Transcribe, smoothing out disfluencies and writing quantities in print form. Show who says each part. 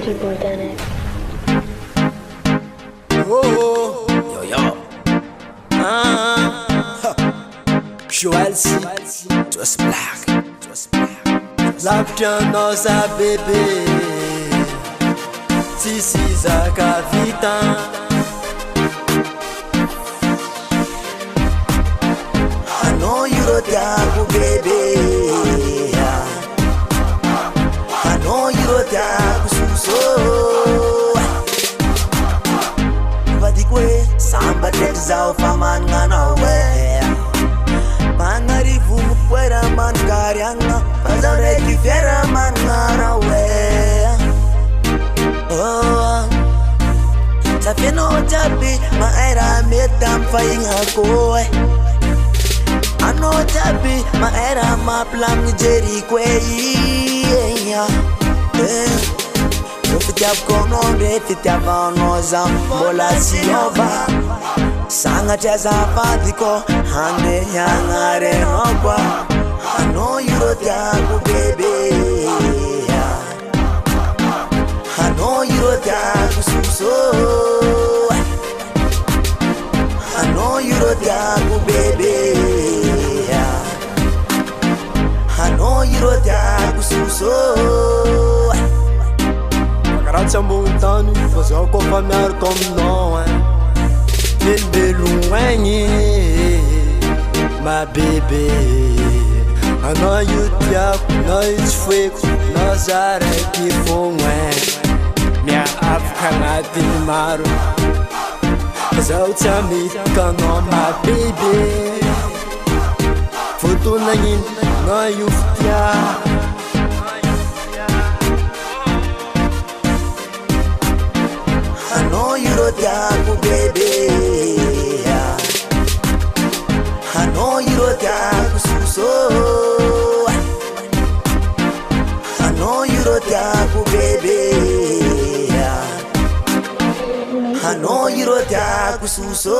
Speaker 1: Keep organic.
Speaker 2: Oh, yo yo. Joel C. Just black. Lavitra nossa bebê. Tsisy vita. I know you don't have baby. I know you don't have so. Vadikwe samba tekzao famanga na we. Manarivu mukwera mangarianga. Pazare kifera mangara we. Oh, Safino Jabi, my era made them fighting a go. I know Jabi, my era my plan Jerry Quay. If it have gone on, if it have on Zambola Siova, Sanga Jaza Fatico, Hande Yangare Roba. I know you don't have baby. I know you don't have so. I know you don't have baby. I know you don't have so. Grazie a montano, fazer com familiar como não é. Beluenye, my baby. I know you tiap, nós fuego, nós areque fomos. Minha África tem maro. Mas eu te amo, cano, my baby. Foto na in, não you tiap. I know you don't have baby. I know you don't have so. I know you don't have baby. I know you don't have so.